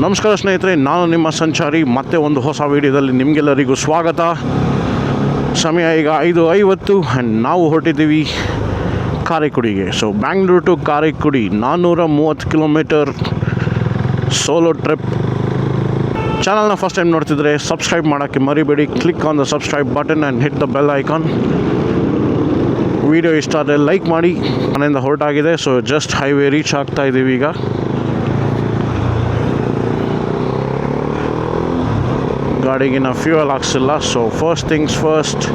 ನಮಸ್ಕಾರ ಸ್ನೇಹಿತರೆ, ನಾನು ನಿಮ್ಮ ಸಂಚಾರಿ. ಮತ್ತೆ ಒಂದು ಹೊಸ ವಿಡಿಯೋದಲ್ಲಿ ನಿಮಗೆಲ್ಲರಿಗೂ ಸ್ವಾಗತ. ಸಮಯ ಈಗ 5:50 ಆ್ಯಂಡ್ ನಾವು ಹೊರಟಿದ್ದೀವಿ ಕಾರೈಕುಡಿಗೆ. So Bangalore to Karaikudi 430 kilometre solo trip. ಚಾನಲ್ನ ಫಸ್ಟ್ ಟೈಮ್ ನೋಡ್ತಿದ್ರೆ ಸಬ್ಸ್ಕ್ರೈಬ್ ಮಾಡೋಕ್ಕೆ ಮರಿಬೇಡಿ. Click on the subscribe button and hit the bell icon. Video ಇಷ್ಟ ಆದರೆ ಲೈಕ್ ಮಾಡಿ. ಮನೆಯಿಂದ ಹೊರಟಾಗಿದೆ. ಸೊ ಜಸ್ಟ್ ಹೈವೇ ರೀಚ್ ಆಗ್ತಾ ಇದ್ದೀವಿ ಈಗ. ಗಾಡಿಗಿನ ಫ್ಯೂಯಲ್ ಹಾಕ್ಸಿಲ್ಲ. So first things first,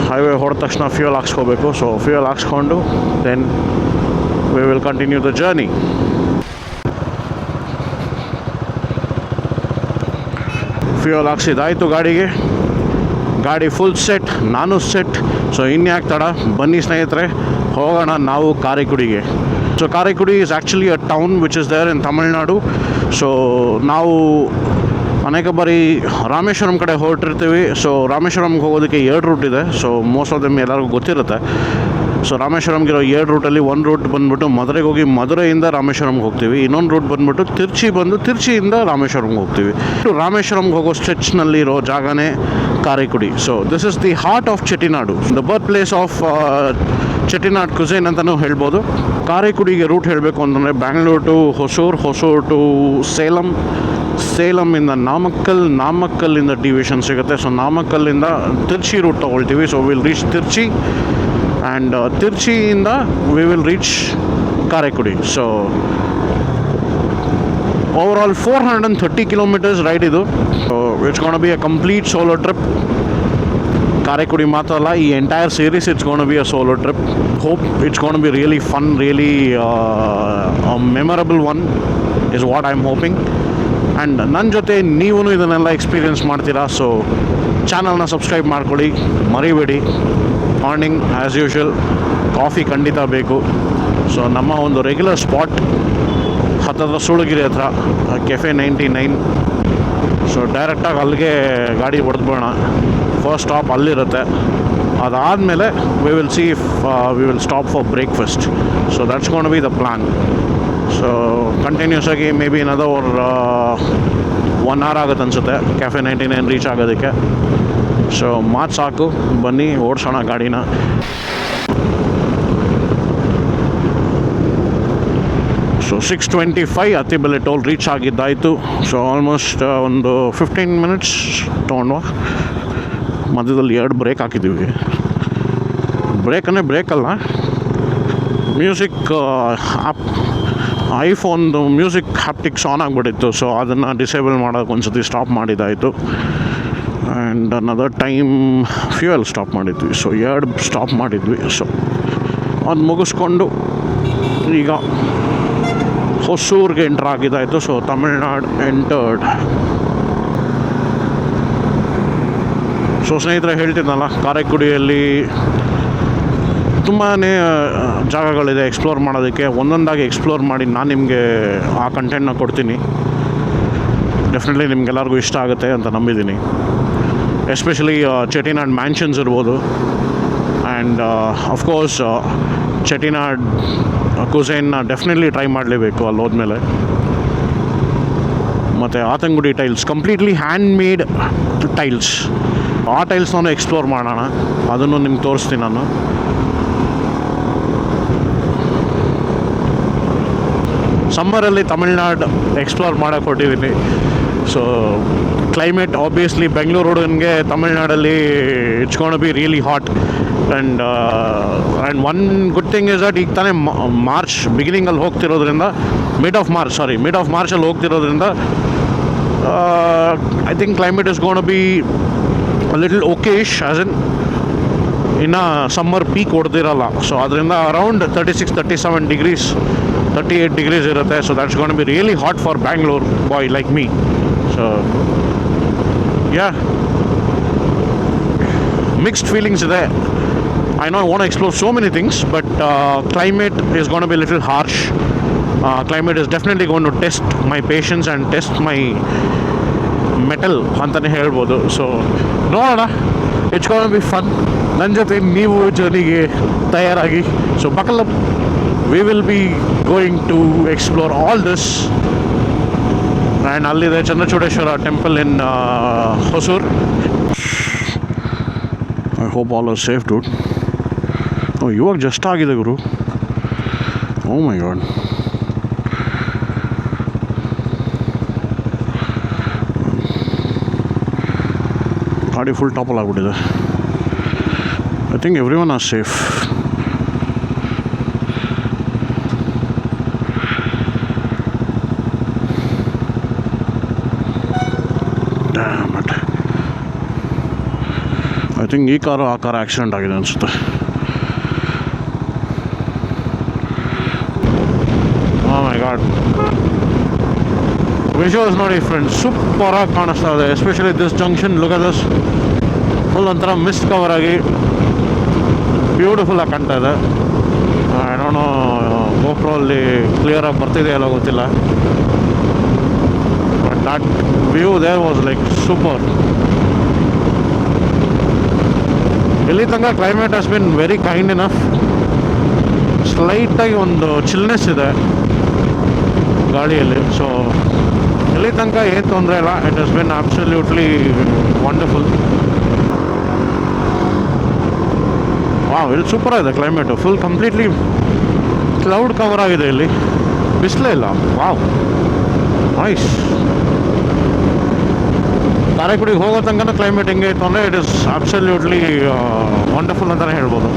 highway ಹೊಡೆದ ತಕ್ಷಣ ಫ್ಯೂಯಲ್ ಹಾಕ್ಸ್ಕೋಬೇಕು. ಸೊ ಫ್ಯೂಯಲ್ ಹಾಕ್ಸ್ಕೊಂಡು then we will continue the journey. Fuel ಹಾಕ್ಸಿದಾಯಿತು ಗಾಡಿಗೆ. ಗಾಡಿ ಫುಲ್ ಸೆಟ್, ನಾನು ಸೆಟ್. ಸೊ ಇನ್ಯಾಕೆ ತಡ, ಬನ್ನಿ ಸ್ನೇಹಿತರೆ ಹೋಗೋಣ ನಾವು ಕಾರೈಕುಡಿಗೆ. So Karaikudi is actually a town which is there in Tamil Nadu. So ನಾವು ಅನೇಕ ಬಾರಿ ರಾಮೇಶ್ವರಂ ಕಡೆ ಹೊರಟಿರ್ತೀವಿ. ಸೊ ರಾಮೇಶ್ವರಂಗೆ ಹೋಗೋದಕ್ಕೆ 2 ರೂಟ್ ಇದೆ. ಸೊ ಮೋಸ್ಟ್ ಆಫ್ ದಮ್ ಎಲ್ಲರಿಗೂ ಗೊತ್ತಿರುತ್ತೆ. ಸೊ ರಾಮೇಶ್ವರಂಗಿರೋ 2 ರೂಟಲ್ಲಿ ಒಂದು ರೂಟ್ ಬಂದುಬಿಟ್ಟು ಮಧುರೆಗೆ ಹೋಗಿ ಮಧುರೆಯಿಂದ ರಾಮೇಶ್ವರಂಗೆ ಹೋಗ್ತೀವಿ. ಇನ್ನೊಂದು ರೂಟ್ ಬಂದುಬಿಟ್ಟು ತಿರ್ಚಿಯಿಂದ ರಾಮೇಶ್ವರಂಗೆ ಹೋಗ್ತೀವಿ. ರಾಮೇಶ್ವರಂಗೆ ಹೋಗೋ ಸ್ಟ್ರೆಚ್ನಲ್ಲಿರೋ ಜಾಗನೇ Karaikudi. So this is the heart of Chettinadu, the birth place of Chettinad cuisine ಅಂತಲೂ ಹೇಳ್ಬೋದು. ಕಾರೈಕುಡಿಗೆ ರೂಟ್ ಹೇಳಬೇಕು ಅಂತಂದರೆ ಬ್ಯಾಂಗ್ಳೂರು ಟು ಹೊಸೂರು ಟು ಸೇಲಮಿಂದ ನಾಮಕ್ಕಲ್ಲಿಂದ ಡಿವಿಷನ್ ಸಿಗುತ್ತೆ. ಸೊ ನಾಮಕ್ಕಲ್ಲಿಂದ ತಿರ್ಚಿ ರೂಟ್ ತೊಗೊಳ್ತೀವಿ. So will reach Trichy and ತಿರ್ಚಿಯಿಂದ we will reach Karaikudi. So overall 430 kilometres ride ಇದು. So it's gonna be a complete solo trip. Karaikudi ಮಾತ್ರ ಅಲ್ಲ, ಈ entire series it's gonna be a solo trip. Hope it's gonna be really fun, really memorable one is what I am hoping. And ನನ್ನ ಜೊತೆ ನೀವು ಇದನ್ನೆಲ್ಲ experience ಮಾಡ್ತೀರಾ. So ಚಾನಲ್ನ subscribe ಮಾಡ್ಕೊಳ್ಳಿ, ಮರಿಬೇಡಿ. ಮಾರ್ನಿಂಗ್ ಆ್ಯಸ್ ಯೂಶ್ವಲ್ ಕಾಫಿ ಖಂಡಿತ ಬೇಕು. ಸೊ ನಮ್ಮ ಒಂದು ರೆಗ್ಯುಲರ್ ಸ್ಪಾಟ್ ಹತ್ತಿರ ಸೂಳಗಿರಿ ಹತ್ರ ಕೆಫೆ 99. ಸೊ ಡೈರೆಕ್ಟಾಗಿ ಅಲ್ಲಿಗೆ ಗಾಡಿ ಹೊಡೆದ್ಬೋಣ. ಫಸ್ಟ್ ಸ್ಟಾಪ್ ಅಲ್ಲಿರುತ್ತೆ. ಅದಾದಮೇಲೆ we will see if we will stop for breakfast. So that's gonna be the plan. So continuous ಆಗಿ ಮೇ ಬಿ ಏನದೋ 1 hour ಆಗುತ್ತೆ ಅನಿಸುತ್ತೆ ಕೆಫೆ 99 ರೀಚ್ ಆಗೋದಕ್ಕೆ. ಸೊ ಮಾತು ಸಾಕು, ಬನ್ನಿ ಓಡಿಸೋಣ ಗಾಡಿನ. ಸೊ 6:25 ಅತ್ತಿಬೆಲೆ ಟೋಲ್ ರೀಚ್ ಆಗಿದ್ದಾಯಿತು. ಸೊ ಆಲ್ಮೋಸ್ಟ್ ಒಂದು 15 ಮಿನಿಟ್ಸ್ ತೊಗೊಂಡು ಮಧ್ಯದಲ್ಲಿ 2 ಬ್ರೇಕ್ ಹಾಕಿದ್ದೀವಿ. ಬ್ರೇಕಲ್ಲ, ಮ್ಯೂಸಿಕ್ ಐಫೋನ್ದು ಮ್ಯೂಸಿಕ್ ಹ್ಯಾಪ್ಟಿಕ್ಸ್ ಆನ್ ಆಗಿಬಿಟ್ಟಿತ್ತು. ಸೊ ಅದನ್ನು ಡಿಸೇಬಲ್ ಮಾಡೋಕ್ಕೆ ಒಂದು ಸತಿ ಸ್ಟಾಪ್ ಮಾಡಿದ್ದಾಯಿತು. And another time fuel stop ಮಾಡಿದ್ವಿ. ಸೊ 2 ಸ್ಟಾಪ್ ಮಾಡಿದ್ವಿ. ಸೊ ಅದು ಮುಗಿಸ್ಕೊಂಡು ಈಗ ಹೊಸೂರಿಗೆ ಎಂಟ್ರ್ ಆಗಿದ್ದಾಯಿತು. So Tamil Nadu entered. ಸೊ ಸ್ನೇಹಿತರೆ ಹೇಳ್ತಿದ್ನಲ್ಲ, ಕಾರೈಕುಡಿಯಲ್ಲಿ ತುಂಬಾ ಜಾಗಗಳಿದೆ ಎಕ್ಸ್ಪ್ಲೋರ್ ಮಾಡೋದಕ್ಕೆ. ಒಂದೊಂದಾಗಿ ಎಕ್ಸ್ಪ್ಲೋರ್ ಮಾಡಿ ನಾನು ನಿಮಗೆ ಆ ಕಂಟೆಂಟ್ನ ಕೊಡ್ತೀನಿ. ಡೆಫಿನೆಟ್ಲಿ ನಿಮಗೆಲ್ಲರಿಗೂ ಇಷ್ಟ ಆಗುತ್ತೆ ಅಂತ ನಂಬಿದ್ದೀನಿ. ಎಸ್ಪೆಷಲಿ ಚೆಟ್ಟಿನಾಡ್ ಮ್ಯಾನ್ಷನ್ಸ್ ಇರ್ಬೋದು. ಆ್ಯಂಡ್ ಅಫ್ಕೋರ್ಸ್ ಚೆಟ್ಟಿನಾಡ್ ಕುಸೈನ್ನ ಡೆಫಿನೆಟ್ಲಿ ಟ್ರೈ ಮಾಡಲೇಬೇಕು ಅಲ್ಲಿ ಹೋದ್ಮೇಲೆ. ಮತ್ತು Athangudi tiles, completely hand made tiles. ಆ ಟೈಲ್ಸ್ನೂ ಎಕ್ಸ್ಪ್ಲೋರ್ ಮಾಡೋಣ, ಅದನ್ನು ನಿಮ್ಗೆ ತೋರಿಸ್ತೀನಿ ನಾನು. ಸಮ್ಮರಲ್ಲಿ ತಮಿಳ್ನಾಡು ಎಕ್ಸ್ಪ್ಲೋರ್ ಮಾಡೋಕ್ಕೆ ಹೊಟ್ಟಿದ್ದೀನಿ. ಸೊ ಕ್ಲೈಮೇಟ್ ಆಬ್ವಿಯಸ್ಲಿ ಬೆಂಗಳೂರು ಹುಡುಗನಿಗೆ ತಮಿಳ್ನಾಡಲ್ಲಿ it's gonna be really hot. And one good thing is that ಈಗ ತಾನೇ March ಬಿಗಿನಿಂಗಲ್ಲಿ ಹೋಗ್ತಿರೋದ್ರಿಂದ mid of ಮಾರ್ಚಲ್ಲಿ ಹೋಗ್ತಿರೋದ್ರಿಂದ I think climate is gonna be little ಓಕೆಶ್, as in ಇನ್ನು ಸಮ್ಮರ್ ಪೀಕ್ ಹೊಡೆದಿರಲ್ಲ. ಸೊ ಅದರಿಂದ ಅರೌಂಡ್ 36-37 ಡಿಗ್ರೀಸ್ 38 degrees ಇರುತ್ತೆ. So that's gonna be really hot for Bangalore bye like me. So yeah, mixed feelings ಇದೆ. I know want to explore so many things, but climate is gonna be little harsh. Climate is definitely gonna to test my patience and test my mettle ಅಂತಲೇ ಹೇಳ್ಬೋದು. So ನೋಡೋಣ, it's gonna be fun. ನನ್ನ ಜೊತೆ ನೀವು ಜರ್ನಿಗೆ ತಯಾರಾಗಿ. So buckle up. We will be going to explore all this and ಅಲ್ಲಿದೆ Chandrachudeshwara temple in Hosur. I hope all are safe dude. ಇವಾಗ ಜಸ್ಟ್ ಆಗಿದೆ ಗುರು. Oh my god. ಗಾಡಿ ಫುಲ್ ಟಾಪಲ್ಲಿ ಆಗ್ಬಿಟ್ಟಿದೆ. I think everyone are safe. I think ಈ car ಆ car accident ಆಗಿದೆ ಅನಿಸುತ್ತೆ. Oh my god. ವಿಜುವಲ್ಸ್ ನೋಡಿ ಫ್ರೆಂಡ್ಸ್, ಸೂಪರಾಗಿ ಕಾಣಿಸ್ತಾ ಇದೆ. Especially this junction, look at this. Full ಒಂಥರ ಮಿಸ್ಟ್ ಕವರ್ ಆಗಿ ಬ್ಯೂಟಿಫುಲ್ಲಾಗಿ ಕಾಣ್ತಾ ಇದೆ. ಐ ಡೋಂಟ್ ನೋ ಗೋಪ್ರೋ ಅಲ್ಲಿ ಕ್ಲಿಯರಾಗಿ ಬರ್ತಿದೆ ಎಲ್ಲ ಗೊತ್ತಿಲ್ಲ, but that view there was like super. ಇಲ್ಲಿ ತನಕ climate has been very kind enough. ಸ್ಲೈಟಾಗಿ ಒಂದು ಚಿಲ್ನೆಸ್ ಇದೆ ಗಾಡಿಯಲ್ಲಿ. ಸೊ ಇಲ್ಲಿ ತನಕ ಏನು ತೊಂದರೆ ಇಲ್ಲ. It has been absolutely wonderful. Wow, ಇಲ್ಲಿ ಸೂಪರ್ ಆಗಿದೆ climate. Full completely cloud cover ಆಗಿದೆ. ಇಲ್ಲಿ ಬಿಸಿಲೇ ಇಲ್ಲ. Wow, nice. ಕಾರೈಕುಡಿಗೆ ಹೋಗೋ ತನಕ ಕ್ಲೈಮೇಟ್ ಹೆಂಗೆ ಇತ್ತು ಅಂದರೆ ಇಟ್ ಇಸ್ ಅಬ್ಸಲ್ಯೂಟ್ಲಿ ವಂಡರ್ಫುಲ್ ಅಂತಲೇ ಹೇಳ್ಬೋದು.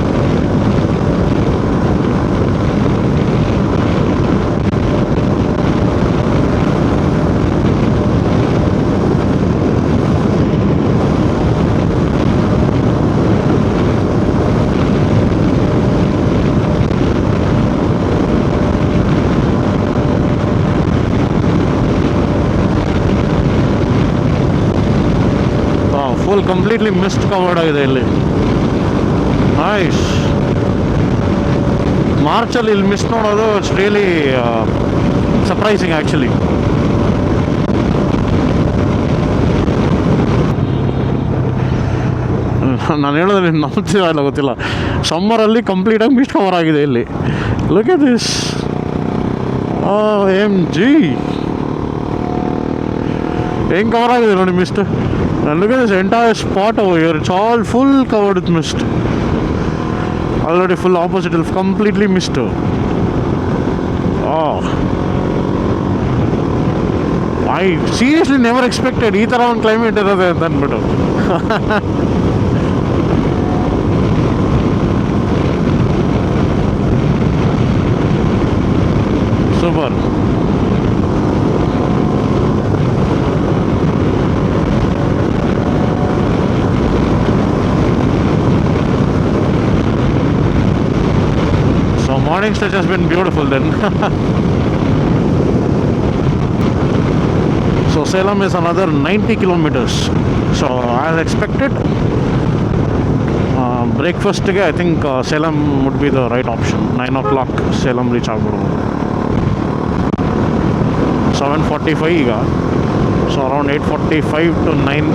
ಫುಲ್ ಕಂಪ್ಲೀಟ್ಲಿ ಮಿಸ್ಟ್ ಕವರ್ಡ್ ಆಗಿದೆ ಇಲ್ಲಿ. ನೈಸ್. ಮಾರ್ಚಲ್ಲಿ ಇಲ್ಲಿ ಮಿಸ್ಟ್ ನೋಡೋದು ಇಟ್ಸ್ ರಿಯಲಿ ಸರ್ಪ್ರೈಸಿಂಗ್ ಆ್ಯಕ್ಚುಲಿ. ನಾನು ಹೇಳೋದ್ರೆ ನಂಬ್ತೀರಾ ಇಲ್ಲ ಗೊತ್ತಿಲ್ಲ, ಸಮ್ಮರಲ್ಲಿ ಕಂಪ್ಲೀಟಾಗಿ ಮಿಸ್ಟ್ ಕವರ್ ಆಗಿದೆ ಇಲ್ಲಿ. Look at this. OMG, ಹೆಂಗೆ ಕವರ್ ಆಗಿದೆ ನೋಡಿ mist. And look at this entire spot over here. It's all full covered with mist. Already full opposite, completely mist. Oh, I seriously never expected ee thara one climate irade anta anbiಟ್ಟು. Super. Morning stretch has been beautiful then. So Salem is another 90 kilometers. So as expected, breakfast I think Salem would be the right option. 9 o'clock Salem reach agbodu. 7:45 ಈಗ. So around 8:45 to 9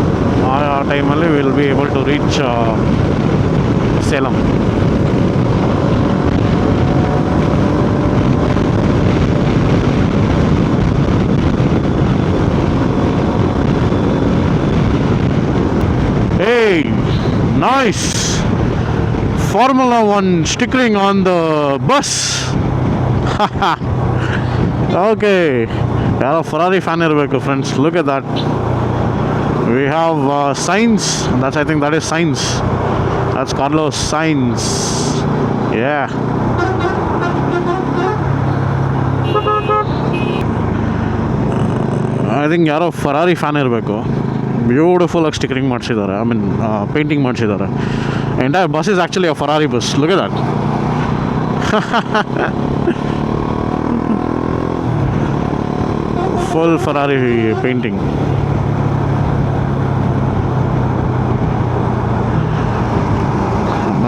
ಆ ಟೈಮಲ್ಲಿ we'll be able to reach Salem. Hey, nice. Formula 1 stickering on the bus. Okay. ಯಾರೋ Ferrari fan ಇರಬೇಕು friends. Look at that. We have science. That's I think that is science. That's Carlos science. Yeah. I think ಯಾರೋ Ferrari fan ಇರಬೇಕು. Beautiful ಆಗಿ stickering ಮಾಡಿಸಿದ್ದಾರೆ. I mean painting ಮಾಡಿಸಿದ್ದಾರೆ. Entire bus is actually a Ferrari bus. Look at that. Full Ferrari painting.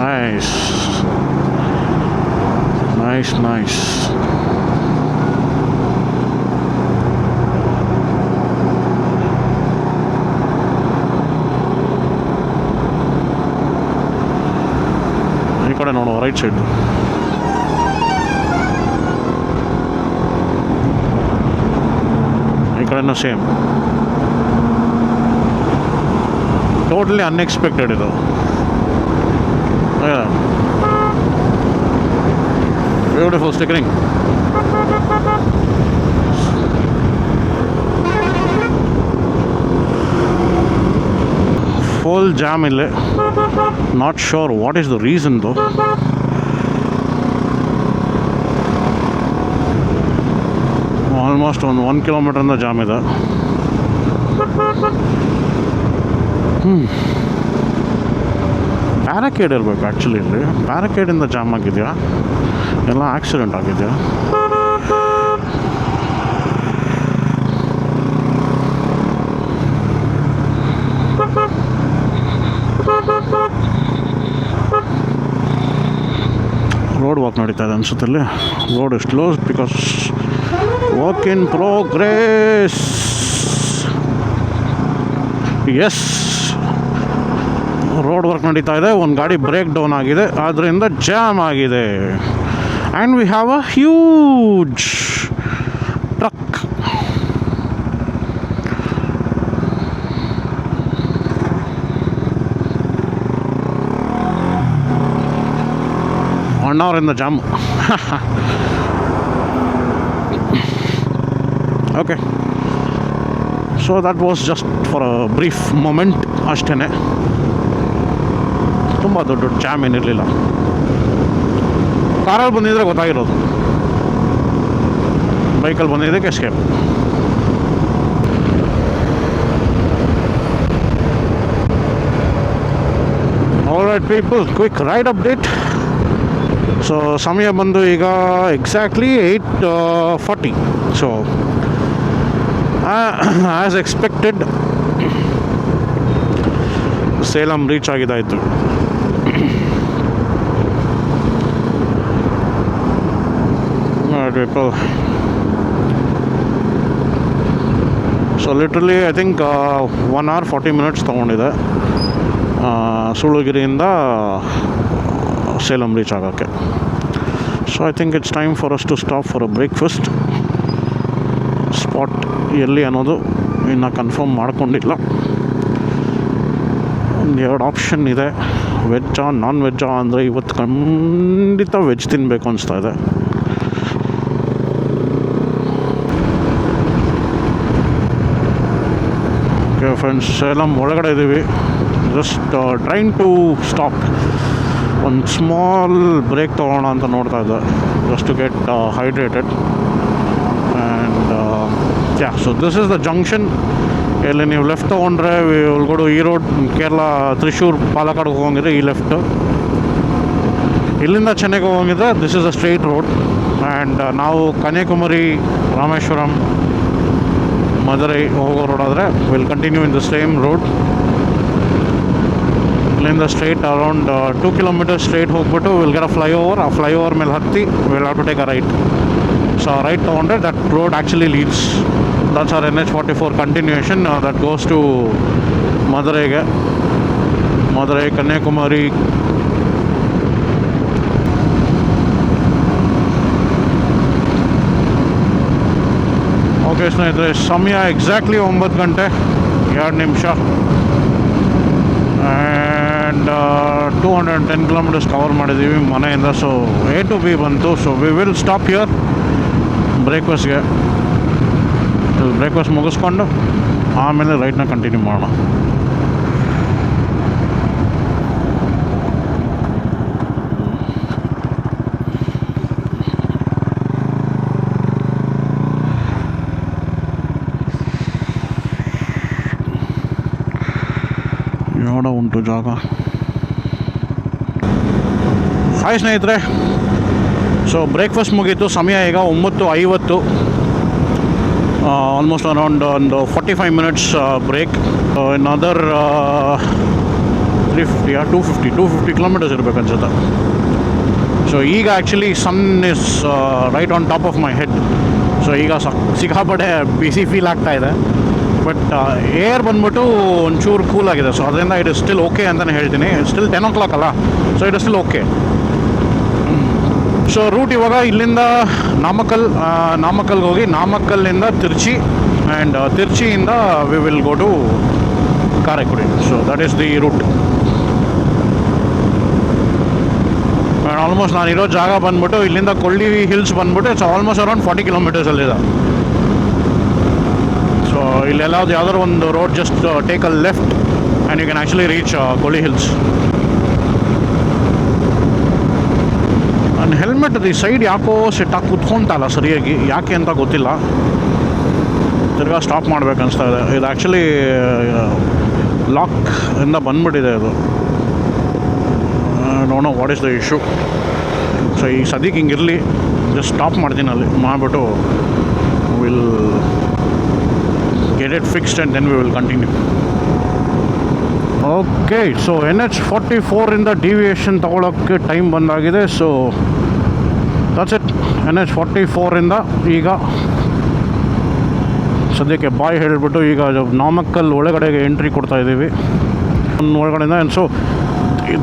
Nice nice nice. ಈ ಕಡೆ ನೋಡುವ right side. ಈ ಕಡೆ ಕಡೆನೂ ಸೇಮ್. ಟೋಟಲಿ ಅನ್ಎಕ್ಸ್ಪೆಕ್ಟೆಡ್ ಇದು. Beautiful stickering. ಫುಲ್ ಜಾಮ್ ಇಲ್ಲೇ. Not sure what is the reason ದೋ. Almost ಒಂದು 1 ಕಿಲೋಮೀಟ್ರಿಂದ ಜಾಮ್ ಇದೆ. ಬ್ಯಾರಕೇಡ್ ಇರಬೇಕು ಆ್ಯಕ್ಚುಲಿ. ಇಲ್ಲಿ ಬ್ಯಾರಕೇಡಿಂದ ಜಾಮ್ ಆಗಿದೆಯಾ, ಎಲ್ಲ ಆಕ್ಸಿಡೆಂಟ್ ಆಗಿದೆಯಾ? ರೋಡ್ ವಾಕ್ ನಡೀತಾ ಇದೆ ಅನ್ಸುತ್ತೆ. ಇಲ್ಲಿ road is close because work in progress. Yes, road work ನಡೀತಾ ಇದೆ. ಒಂದು ಗಾಡಿ ಬ್ರೇಕ್ ಡೌನ್ ಆಗಿದೆ, ಆದ್ದರಿಂದ ಜಾಮ್ ಆಗಿದೆ. And we have a huge truck. ಅಣ್ಣವರಿಂದ jam. Okay, so that was just for a brief moment ಅಷ್ಟೇ. ತುಂಬ ದೊಡ್ಡ ಜಾಮ್ ಏನಿರಲಿಲ್ಲ. ಕಾರಲ್ಲಿ ಬಂದಿದ್ರೆ ಗೊತ್ತಾಗಿರೋದು, ಬೈಕಲ್ಲಿ ಬಂದಿದ್ದಕ್ಕೆ escape. Alright people, quick ride update. So ಸಮಯ ಬಂದು ಈಗ exactly 8:40. So as expected Salem reach ಆಗಿದ್ದಾಯಿತು. people. So literally I think 1 hour 40 minutes ತೊಗೊಂಡಿದೆ ಸೂಳುಗಿರಿಯಿಂದ ಸೇಲಂ ರೀಚ್ ಆಗೋಕ್ಕೆ. So I think it's time for us to stop for a breakfast. ಸ್ಪಾಟ್ ಎಲ್ಲಿ ಅನ್ನೋದು ಇನ್ನು ಕನ್ಫರ್ಮ್ ಮಾಡ್ಕೊಂಡಿಲ್ಲ. ಒಂದು 2 ಆಪ್ಷನ್ ಇದೆ, ವೆಜ್ಜಾ ನಾನ್ ವೆಜ್ಜಾ. ಅಂದರೆ ಇವತ್ತು ಖಂಡಿತ ವೆಜ್ ತಿನ್ನಬೇಕು ಅನಿಸ್ತಾ ಇದೆ. ಓಕೆ ಫ್ರೆಂಡ್ಸ್, ಸೇಲಂ ಒಳಗಡೆ ಇದ್ದೀವಿ. Just train to stop. ಒಂದು ಸ್ಮಾಲ್ ಬ್ರೇಕ್ ತೊಗೊಳ್ಳೋಣ ಅಂತ ನೋಡ್ತಾ ಇದ್ದೆ, just to get hydrated. And so this is the junction. ಇಲ್ಲಿ ನೀವು ಲೆಫ್ಟ್ ತೊಗೊಂಡ್ರೆ ಒಳಗಡೆ ಈ ರೋಡ್ ಕೇರಳ ತ್ರಿಶೂರ್ ಪಾಲಕ್ಕಾಡ್ಗೆ ಹೋಗಿದ್ರೆ ಈ ಲೆಫ್ಟು. ಇಲ್ಲಿಂದ ಚೆನ್ನೈಗೆ ಹೋಗಿದ್ರೆ this is a straight road. And ನಾವು ಕನ್ಯಾಕುಮಾರಿ, ರಾಮೇಶ್ವರಂ, ಮದುರೈ ಹೋಗೋ ರೋಡ್ ಆದರೆ will continue in the same road. ಇಲ್ಲಿಂದ ಸ್ಟ್ರೈಟ್ ಅರೌಂಡ್ 2 kilometers ಸ್ಟ್ರೈಟ್ ಹೋಗ್ಬಿಟ್ಟು ವಿಲ್ ಗೆಟ್ ಅ ಫ್ಲೈಓವರ್. ಆ ಫ್ಲೈಓವರ್ ಮೇಲೆ ಹತ್ತಿ will have to take a right. So right ತೊಗೊಂಡ್ರೆ that road actually leads, that's our NH44 continuation that goes to ಮದುರೈಗೆ. Madurai, Kanyakumari. Okay ಸ್ನೇಹಿತರೆ, ಸಮಯ exactly 9 ಗಂಟೆ 2 ನಿಮಿಷ. ಆ್ಯಂಡ್ 210 kilometers ಕವರ್ ಮಾಡಿದ್ದೀವಿ ಮನೆಯಿಂದ. ಸೊ A to B ಬಂತು. So we will stop here ಬ್ರೇಕ್ಫಾಸ್ಟ್ಗೆ. ಬ್ರೇಕ್ಫಾಸ್ಟ್ ಮುಗಿಸ್ಕೊಂಡು ಆಮೇಲೆ ರೈಟ್ನ ಕಂಟಿನ್ಯೂ ಮಾಡೋಣ. ನೋಡ ಉಂಟು ಜಾಗ. ಹಾಯ್ ಸ್ನೇಹಿತರೆ, ಸೊ ಬ್ರೇಕ್ಫಾಸ್ಟ್ ಮುಗೀತು. ಸಮಯ ಈಗ 9:50. ಆಲ್ಮೋಸ್ಟ್ ಅರೌಂಡ್ ಒಂದು 45 minutes break. In other 250 kilometers ಇರಬೇಕು ಅನ್ಸುತ್ತೆ. ಸೊ ಈಗ actually sun is right on top of my head. So ಈಗ ಸಿಕ್ಕಾಪಟ್ಟೆ ಬಿಸಿ ಫೀಲ್ ಆಗ್ತಾ ಇದೆ. ಬಟ್ ಏರ್ ಬಂದ್ಬಿಟ್ಟು ಒಂಚೂರು ಕೂಲ್ ಆಗಿದೆ. ಸೊ ಅದರಿಂದ ಇಟ್ ಇಸ್ ಸ್ಟಿಲ್ ಓಕೆ ಅಂತಲೇ ಹೇಳ್ತೀನಿ. ಸ್ಟಿಲ್ 10 o'clock ಅಲ್ಲ, so it is still okay. So route ಇವಾಗ ಇಲ್ಲಿಂದ ನಾಮಕ್ಕಲ್ಗೆ ಹೋಗಿ ನಾಮಕ್ಕಲ್ಲಿಂದ ತಿರುಚಿ ಆ್ಯಂಡ್ ತಿರ್ಚಿಯಿಂದ we will go to Karaikudi. So that is the route. And almost ನಾನು ಇರೋ ಜಾಗ ಬಂದ್ಬಿಟ್ಟು ಇಲ್ಲಿಂದ ಕೊಳ್ಳಿ ಹಿಲ್ಸ್ ಬಂದ್ಬಿಟ್ಟು ಇಟ್ಸ್ ಆಲ್ಮೋಸ್ಟ್ ಅರೌಂಡ್ 40 ಕಿಲೋಮೀಟರ್ಸಲ್ಲಿದೆ. ಸೊ ಇಲ್ಲೆಲ್ಲ ಯಾವ್ದಾದ್ರು ಒಂದು road just take a left and you can actually reach Kolli Hills. ನನ್ನ ಹೆಲ್ಮೆಟ್ ಈ ಸೈಡ್ ಯಾಕೋ ಸೆಟ್ಟಾಗಿ ಕುತ್ಕೊಂತಲ್ಲ ಸರಿಯಾಗಿ, ಯಾಕೆ ಅಂತ ಗೊತ್ತಿಲ್ಲ. ತಿರ್ಗಾ ಸ್ಟಾಪ್ ಮಾಡ್ಬೇಕು ಅನಿಸ್ತಾ ಇದೆ. ಇದು ಆ್ಯಕ್ಚುಲಿ ಲಾಕ್ ಇಂದ ಬಂದ್ಬಿಟ್ಟಿದೆ ಇದು. Don't know what is the issue. So ಈ ಸದ್ಯಕ್ಕೆ ಹಿಂಗಿರಲಿ, ಜಸ್ಟ್ ಸ್ಟಾಪ್ ಮಾಡ್ತೀನಿ ಅಲ್ಲಿ ಮಾಡಿಬಿಟ್ಟು will get it fixed and then we will continue. Okay, so NH44 deviation ತೊಗೊಳೋಕ್ಕೆ ಟೈಮ್ ಬಂದಾಗಿದೆ. So that's it. NH44 ಈಗ ಸದ್ಯಕ್ಕೆ ಬಾಯ್ ಹೇಳಿಬಿಟ್ಟು ಈಗ ನಾಮಕ್ಕಲ್ ಒಳಗಡೆಗೆ ಎಂಟ್ರಿ ಕೊಡ್ತಾ ಇದ್ದೀವಿ ಒಳಗಡೆಯಿಂದ. And so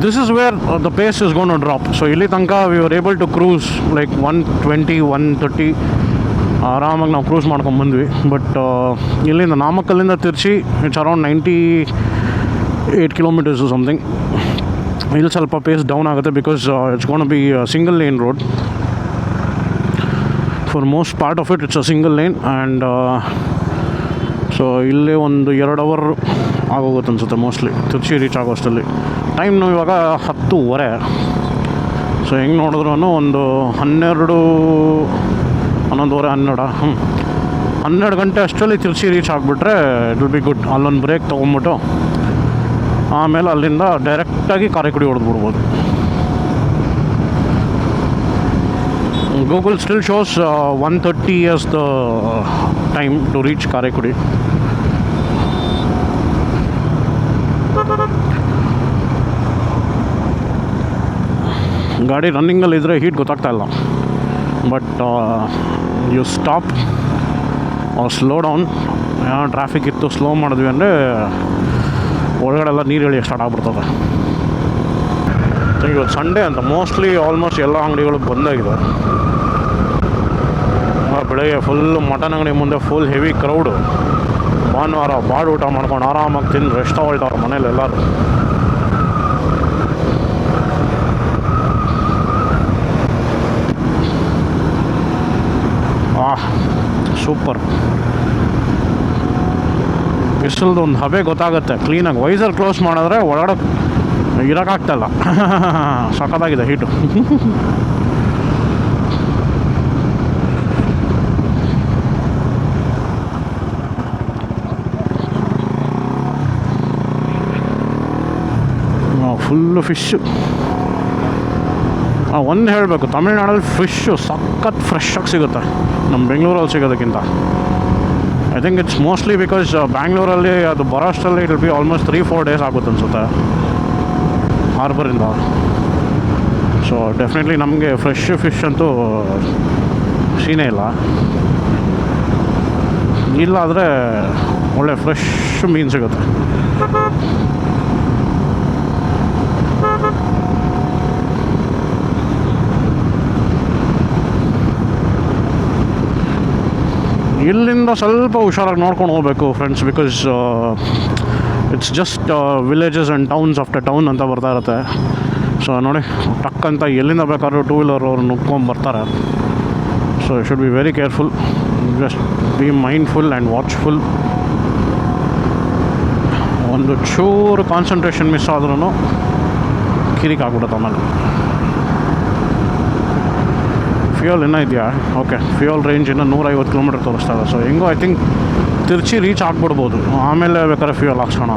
this is where the pace is gonna to drop. So ಇಲ್ಲಿ ತನಕ we are able to cruise like 120, 130 ಆರಾಮಾಗಿ ನಾವು ಕ್ರೂಸ್ ಮಾಡ್ಕೊಂಡ್ಬಂದ್ವಿ. ಬಟ್ ಇಲ್ಲಿಂದ ನಾಮಕ್ಕಲ್ಲಿಂದ Trichy it's around 98 kilometers something. ಇಲ್ಲಿ ಸ್ವಲ್ಪ ಪೇಸ್ ಡೌನ್ ಆಗುತ್ತೆ because it's gonna be single lane road. For most part of it it's a single lane. And so ಇಲ್ಲೇ ಒಂದು 2 ಅವರ್ ಆಗೋಗುತ್ತೆ ಅನಿಸುತ್ತೆ ಮೋಸ್ಟ್ಲಿ ತಿರ್ಚಿ ರೀಚ್ ಆಗೋಷ್ಟಲ್ಲಿ. ಟೈಮ್ನು ಇವಾಗ 10:30. ಸೊ ಹೆಂಗೆ ನೋಡಿದ್ರು ಒಂದು 12, 11:30, 12 ಗಂಟೆ ಅಷ್ಟರಲ್ಲಿ ತಿರ್ಚಿ ರೀಚ್ ಆಗಿಬಿಟ್ರೆ ಇಟ್ ವಿಲ್ ಬಿ ಗುಡ್. ಅಲ್ಲೊಂದು ಬ್ರೇಕ್ ತೊಗೊಂಬಿಟ್ಟು ಆಮೇಲೆ ಅಲ್ಲಿಂದ ಡೈರೆಕ್ಟಾಗಿ Karaikudi ಹೊಡೆದ್ಬಿಡ್ಬೋದು. Google still shows 1:30 as the time to reach Karaikudi. ಗಾಡಿ ರನ್ನಿಂಗಲ್ಲಿದ್ದರೆ ಹೀಟ್ ಗೊತ್ತಾಗ್ತಾ ಇಲ್ಲ. But you stop slow down, traffic ಇತ್ತು ಸ್ಲೋ ಮಾಡಿದ್ವಿ ಅಂದರೆ ಒಳಗಡೆಲ್ಲ ನೀರು ಇಳಿಯೋಕ್ಕೆ ಸ್ಟಾರ್ಟ್ ಆಗ್ಬಿಡ್ತದೆ. ಇವತ್ತು ಸಂಡೇ ಅಂತ ಮೋಸ್ಟ್ಲಿ ಆಲ್ಮೋಸ್ಟ್ ಎಲ್ಲ ಅಂಗಡಿಗಳು ಬಂದಾಗಿದೆ. ಬೆಳಗ್ಗೆ ಫುಲ್ಲು ಮಟನ್ ಅಂಗಡಿ ಮುಂದೆ ಫುಲ್ ಹೆವಿ ಕ್ರೌಡು. ಭಾನುವಾರ ಬಾಡು ಊಟ ಮಾಡ್ಕೊಂಡು ಆರಾಮಾಗಿ ತಿಂದು ರೆಸ್ಟ್ ತಗೊಳ್ತಾರೆ ಮನೇಲಿ ಎಲ್ಲರೂ. ಸೂಪರ್. ಬಿಸಿಲ್ದು ಒಂದು ಹಬೆ ಗೊತ್ತಾಗುತ್ತೆ ಕ್ಲೀನಾಗಿ. ವೈಸರ್ ಕ್ಲೋಸ್ ಮಾಡಿದ್ರೆ ಒಳಗಡೆ ಇರೋಕ್ಕಾಗ್ತಾಯಿಲ್ಲ. ಸಖತ್ತಾಗಿದೆ ಹೀಟು. Full fish. ಒಂದು ಹೇಳಬೇಕು, ತಮಿಳ್ನಾಡಲ್ಲಿ ಫಿಶ್ಶು ಸಖತ್ ಫ್ರೆಶ್ಶಾಗಿ ಸಿಗುತ್ತೆ ನಮ್ಮ ಬೆಂಗಳೂರಲ್ಲಿ ಸಿಗೋದಕ್ಕಿಂತ. I think it's mostly because ಬ್ಯಾಂಗ್ಳೂರಲ್ಲಿ ಅದು ಬರೋಷ್ಟರಲ್ಲಿ it will be almost 3-4 days ಆಗುತ್ತೆ ಅನಿಸುತ್ತೆ ಹಾರ್ಬರಿಂದ. ಸೊ ಡೆಫಿನೆಟ್ಲಿ ನಮಗೆ ಫ್ರೆಶ್ ಫಿಶ್ ಅಂತೂ ಸೀನೇ ಇಲ್ಲ. ಇಲ್ಲಾದರೆ ಒಳ್ಳೆ ಫ್ರೆಶ್ ಮೀನು ಸಿಗುತ್ತೆ. ಇಲ್ಲಿಂದ ಸ್ವಲ್ಪ ಹುಷಾರಾಗಿ ನೋಡ್ಕೊಂಡು ಹೋಗಬೇಕು friends, because it's just villages and towns after town ಅಂತ ಬರ್ತಾ ಇರುತ್ತೆ. ಸೊ ನೋಡಿ ಟಕ್ ಅಂತ ಎಲ್ಲಿಂದ ಬೇಕಾದ್ರೂ 2 ವೀಲರ್ ಅವ್ರು ನುಗ್ಕೊಂಡು ಬರ್ತಾರೆ. So you should be very careful, just be mindful and watchful. ಒಂದು ಚೂರು ಕಾನ್ಸಂಟ್ರೇಷನ್ ಮಿಸ್ ಆದ್ರೂ ಕಿರಿಕ್ ಆಗ್ಬಿಡುತ್ತೆ ಆಮೇಲೆ. ಫ್ಯೂಯಲ್ ಇನ್ನೂ ಇದೆಯಾ? ಓಕೆ, ಫ್ಯೂಯಲ್ ರೇಂಜ್ ಇನ್ನೂ 150 ಕಿಲೋಮೀಟರ್ ತೋರಿಸ್ತಾ ಇದೆ. ಸೊ ಹೆಂಗೋ ಐ ಥಿಂಕ್ ತಿರ್ಚಿ ರೀಚ್ ಆಗ್ಬಿಡ್ಬೋದು. ಆಮೇಲೆ ಬೇಕಾದ್ರೆ ಫ್ಯೂಯಲ್ ಹಾಕ್ಸೋಣ.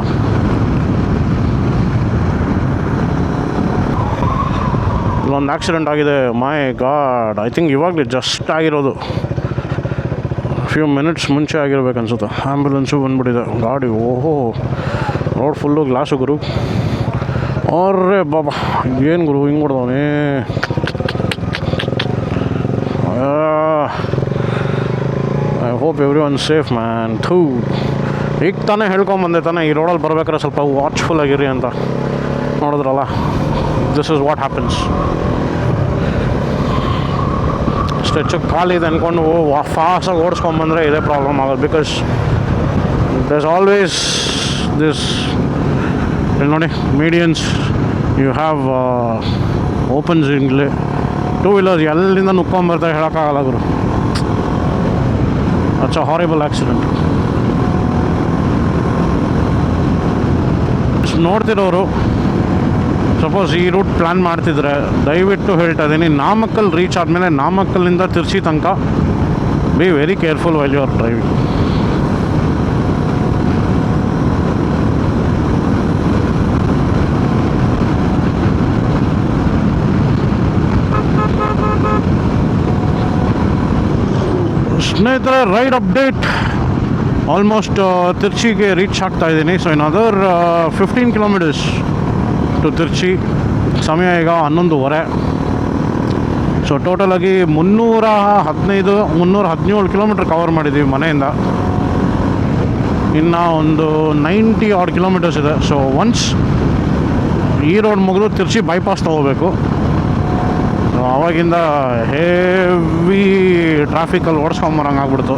ಇಲ್ಲೊಂದು ಆಕ್ಸಿಡೆಂಟ್ ಆಗಿದೆ. ಮೈ ಗಾಡ್, ಐ ಥಿಂಕ್ ಇವಾಗಲೇ ಜಸ್ಟ್ ಆಗಿರೋದು, ಫ್ಯೂ ಮಿನಿಟ್ಸ್ ಮುಂಚೆ ಆಗಿರ್ಬೇಕು ಅನ್ಸುತ್ತೆ. ಆ್ಯಂಬುಲೆನ್ಸು ಬಂದುಬಿಟ್ಟಿದೆ. ಗಾಡಿ ಓಹೋ, ರೋಡ್ ಫುಲ್ಲು ಗ್ಲಾಸು ಗುರು. ಅವ್ರೇ ಬಾಬಾ, ಏನು ಗುರು ಹಿಂಗೆ ಕೊಡ್ದವನೇ. I hope everyone safe man. ಥೂ, ಈಗ ತಾನೇ ಹೇಳ್ಕೊಂಬಂದೆ ತಾನೇ ಈ ರೋಡಲ್ಲಿ ಬರ್ಬೇಕಾದ್ರೆ ಸ್ವಲ್ಪ ವಾಚ್ಫುಲ್ ಆಗಿರಿ ಅಂತ. ನೋಡಿದ್ರಲ್ಲ, this is what happens. Stretch ಖಾಲಿದೆ ಅಂದ್ಕೊಂಡು ಫಾಸ್ಟಾಗಿ ಓಡಿಸ್ಕೊಂಬಂದರೆ ಇದೇ ಪ್ರಾಬ್ಲಮ್ ಆಗೋದು. ಬಿಕಾಸ್ there's always this, ಇಲ್ಲಿ ನೋಡಿ ಮೀಡಿಯನ್ಸ್, ಯು ಹ್ಯಾವ್ ಓಪನ್ಸ್ ಇಂಗ್ಲಿ ಟೂ ವೀಲರ್ಸ್ ಎಲ್ಲಿಂದ ನುಕ್ಕೊಂಬರ್ತಾರೆ ಹೇಳೋಕ್ಕಾಗಲ್ಲ ಗುರು. It's a horrible accident. ನೋಡ್ತಿರೋರು ಸಪೋಸ್ ಈ ರೂಟ್ ಪ್ಲ್ಯಾನ್ ಮಾಡ್ತಿದ್ರೆ ದಯವಿಟ್ಟು ಹೇಳ್ತಾ ಇದ್ದೀನಿ, ನಾಮಕ್ಕಲ್ ರೀಚ್ ಆದಮೇಲೆ ನಾಮಕ್ಕಲ್ಲಿಂದ ತಿರ್ಚಿ ತನಕ be very careful while you are driving. ಸ್ನೇಹಿತರೆ, ರೈಡ್ ಅಪ್ಡೇಟ್ ಆಲ್ಮೋಸ್ಟ್ ತಿರ್ಚಿಗೆ ರೀಚ್ ಆಗ್ತಾ ಇದ್ದೀನಿ. So another 15 kilometers to Trichy. ಸಮಯ ಈಗ 11:15. ಸೊ ಟೋಟಲಾಗಿ 317 ಕಿಲೋಮೀಟ್ರ್ ಕವರ್ ಮಾಡಿದ್ದೀವಿ ಮನೆಯಿಂದ. ಇನ್ನು ಒಂದು 90 ಆಡ್ ಕಿಲೋಮೀಟರ್ಸ್ ಇದೆ. ಸೊ ಒನ್ಸ್ ಈ ರೋಡ್ ಮುಗಿದು ತಿರ್ಚಿ ಬೈಪಾಸ್ ತೊಗೋಬೇಕು. ಸೊ ಆವಾಗಿಂದ ಹೆವಿ ಟ್ರಾಫಿಕಲ್ಲಿ ಓಡಿಸ್ಕೊಂಬರಂಗೆ ಆಗ್ಬಿಡ್ತು.